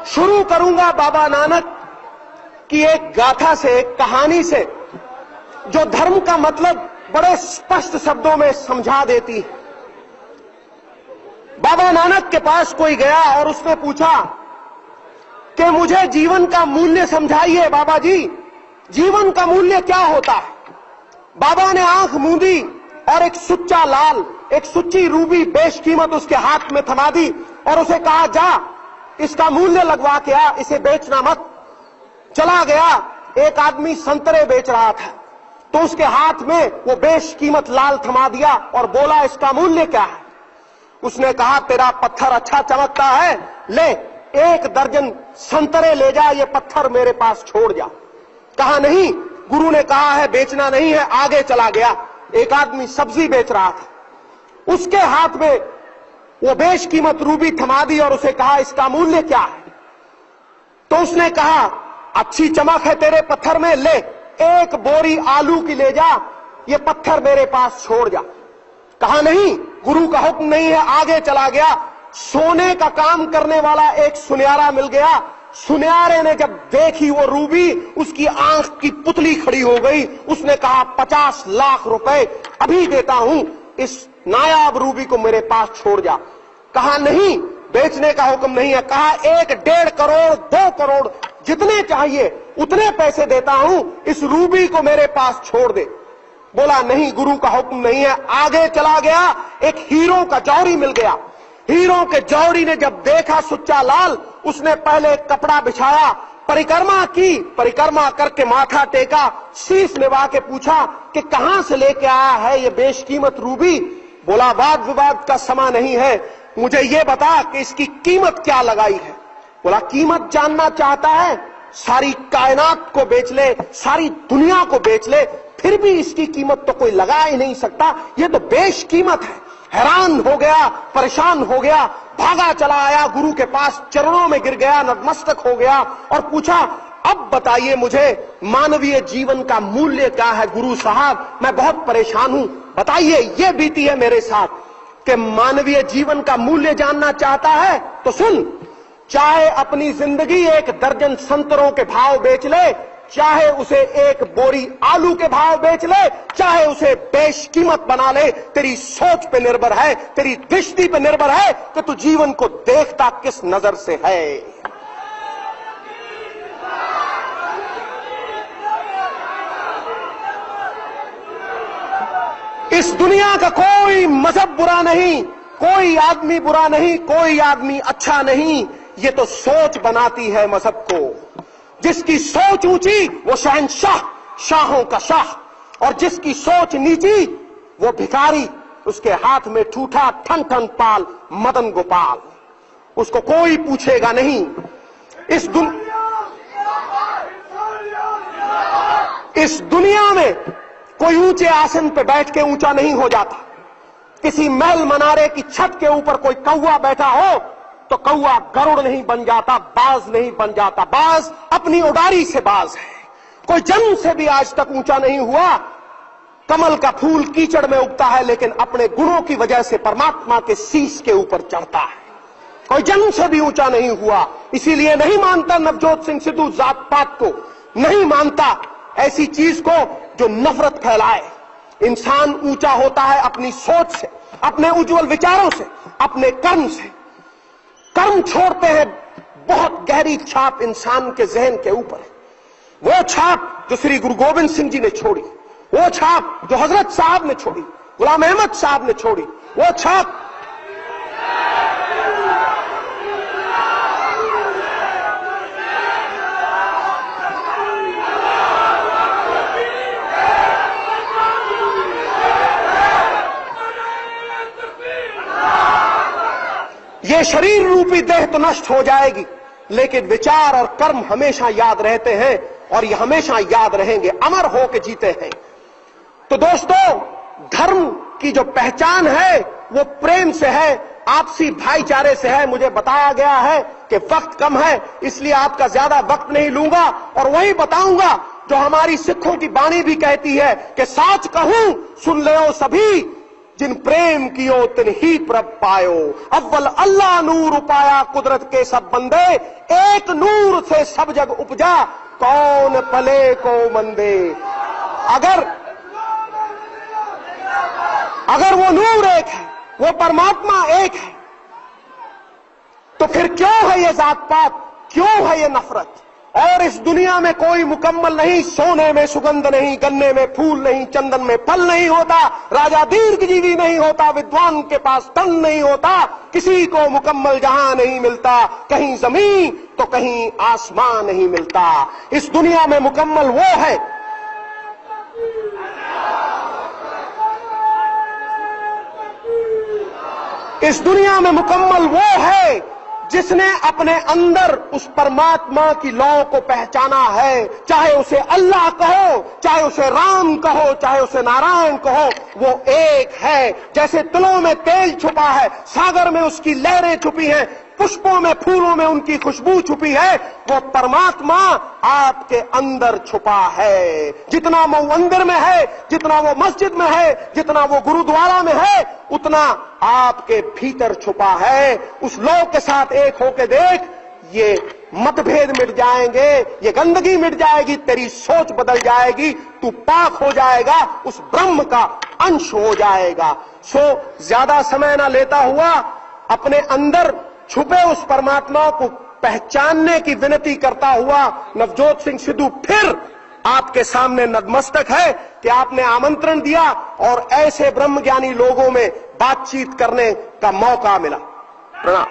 शुरू करूंगा बाबा नानक की एक गाथा से, एक कहानी से, जो धर्म का मतलब बड़े स्पष्ट शब्दों में समझा देती है। बाबा नानक के पास कोई गया और उसने पूछा कि मुझे जीवन का मूल्य समझाइए बाबा जी, जीवन का मूल्य क्या होता है। बाबा ने आंख मूंदी और एक सुच्चा लाल, एक सुच्ची रूबी बेशकीमत उसके हाथ में थमा दी और उसे कहा, जा इसका मूल्य लगवा के आ, इसे बेचना मत। चला गया। एक आदमी संतरे बेच रहा था तो उसके हाथ में वो बेशकीमत लाल थमा दिया और बोला, इसका मूल्य क्या है। उसने कहा, तेरा पत्थर अच्छा चमकता है, ले 1 दर्जन संतरे ले जा, ये पत्थर मेरे पास छोड़ जा। कहा नहीं, गुरु ने कहा है बेचना नहीं है। आगे चला गया। एक आदमी सब्जी बेच रहा था, उसके हाथ में वो बेशकीमत रूबी थमा दी और उसे कहा, इसका मूल्य क्या है। तो उसने कहा, अच्छी चमक है तेरे पत्थर में, ले 1 बोरी आलू की ले जा, ये पत्थर मेरे पास छोड़ जा। कहा नहीं, गुरु का हुक्म नहीं है। आगे चला गया। सोने का काम करने वाला एक सुनियारा मिल गया। सुनियारे ने जब देखी वो रूबी, उसकी आंख की पुतली खड़ी हो गई। उसने कहा, 50 लाख रुपए अभी देता हूं, इस नायाब रूबी को मेरे पास छोड़ जा। कहा नहीं, बेचने का हुक्म नहीं है। कहा 1, 1.5 करोड़, 2 करोड़, जितने चाहिए उतने पैसे देता हूं, इस रूबी को मेरे पास छोड़ दे। बोला नहीं, गुरु का हुक्म नहीं है। आगे चला गया। एक हीरो का जौहरी मिल गया। हीरो के जौहरी ने जब देखा सुच्चा लाल, उसने पहले एक कपड़ा बिछाया, परिक्रमा की, परिक्रमा करके माथा टेका, शीश निभा के पूछा कि कहां से लेके आया है ये बेशकीमत रूबी। बोला, वाद विवाद का समय नहीं है, मुझे ये बता कि इसकी कीमत क्या लगाई है। बोला, कीमत जानना चाहता है, सारी कायनात को बेच ले, सारी दुनिया को बेच ले, फिर भी इसकी कीमत तो कोई लगा ही नहीं सकता, ये तो बेशकीमत है। हैरान हो गया, परेशान हो गया, भागा चला आया गुरु के पास, चरणों में गिर गया, नतमस्तक हो गया और पूछा, अब बताइए मुझे मानवीय जीवन का मूल्य क्या है गुरु साहब, मैं बहुत परेशान हूं, बताइए, ये बीती है मेरे साथ कि मानवीय जीवन का मूल्य जानना चाहता है तो सुन, चाहे अपनी जिंदगी 1 दर्जन संतरों के भाव बेच ले, चाहे उसे 1 बोरी आलू के भाव बेच ले, चाहे उसे बेशकीमत बना ले, तेरी सोच पे निर्भर है, तेरी दृष्टि पे निर्भर है कि तू जीवन को देखता किस नजर से है। इस दुनिया का कोई मजहब बुरा नहीं, कोई आदमी बुरा नहीं, कोई आदमी अच्छा नहीं, ये तो सोच बनाती है मजहब को। जिसकी सोच ऊंची वो शहंशाह, शाहों का शाह, और जिसकी सोच नीची वो भिखारी, उसके हाथ में ठूठा ठन ठन पाल मदन गोपाल, उसको कोई पूछेगा नहीं। इस दुनिया में कोई ऊंचे आसन पे बैठ के ऊंचा नहीं हो जाता। किसी महल मनारे की छत के ऊपर कोई कौवा बैठा हो तो कौवा गरुड़ नहीं बन जाता, बाज नहीं बन जाता, बाज अपनी उड़ारी से बाज है। कोई जन्म से भी आज तक ऊंचा नहीं हुआ। कमल का फूल कीचड़ में उगता है लेकिन अपने गुणों की वजह से परमात्मा के शीश के ऊपर चढ़ता है। कोई जन्म से भी ऊंचा नहीं हुआ। इसीलिए नहीं मानता नवजोत सिंह सिद्धू जात पात को, नहीं मानता ऐसी चीज को जो नफरत फैलाए। इंसान ऊंचा होता है अपनी सोच से, अपने उज्जवल विचारों से, अपने कर्म से। कर्म छोड़ते हैं, बहुत गहरी छाप इंसान के जहन के ऊपर है। वो छाप जो श्री गुरु गोविंद सिंह जी ने छोड़ी, वो छाप जो हजरत साहब ने छोड़ी, गुलाम अहमद साहब ने छोड़ी, वो छाप ये शरीर रूपी देह तो नष्ट हो जाएगी, लेकिन विचार और कर्म हमेशा याद रहते हैं और ये हमेशा याद रहेंगे, अमर होकर जीते हैं। तो दोस्तों, धर्म की जो पहचान है वो प्रेम से है, आपसी भाईचारे से है। मुझे बताया गया है कि वक्त कम है, इसलिए आपका ज्यादा वक्त नहीं लूंगा और वही बताऊंगा जो हमारी सिखों की बाणी भी कहती है कि साच कहूं सुन ले सभी, जिन प्रेम कियो तिन ही प्रभ पायो। अव्वल अल्लाह नूर उपाया कुदरत के सब बंदे, एक नूर से सब जग उपजा कौन पले को मंदे। अगर वो नूर एक है, वो परमात्मा एक है, तो फिर क्यों है ये जात पात, क्यों है ये नफरत। और इस दुनिया में कोई मुकम्मल नहीं, सोने में सुगंध नहीं, गन्ने में फूल नहीं, चंदन में फल नहीं होता, राजा दीर्घजीवी नहीं होता, विद्वान के पास धन नहीं होता, किसी को मुकम्मल जहां नहीं मिलता, कहीं जमीन तो कहीं आसमान नहीं मिलता। इस दुनिया में मुकम्मल वो है इस दुनिया में मुकम्मल वो है जिसने अपने अंदर उस परमात्मा की लौ को पहचाना है। चाहे उसे अल्लाह कहो, चाहे उसे राम कहो, चाहे उसे नारायण कहो, वो एक है। जैसे तिलों में तेल छुपा है, सागर में उसकी लहरें छुपी हैं, पुष्पों में फूलों में उनकी खुशबू छुपी है, वो परमात्मा आपके अंदर छुपा है। जितना वो मंदिर में है, जितना वो मस्जिद में है, जितना वो गुरुद्वारा में है, उतना आपके भीतर छुपा है। उस लोग के साथ एक होके देख, ये मतभेद मिट जाएंगे, ये गंदगी मिट जाएगी, तेरी सोच बदल जाएगी, तू पाक हो जाएगा, उस ब्रह्म का अंश हो जाएगा। सो ज्यादा समय ना लेता हुआ अपने अंदर छुपे उस परमात्मा को पहचानने की विनती करता हुआ नवजोत सिंह सिद्धू फिर आपके सामने नतमस्तक है कि आपने आमंत्रण दिया और ऐसे ब्रह्मज्ञानी लोगों में बातचीत करने का मौका मिला। प्रणाम।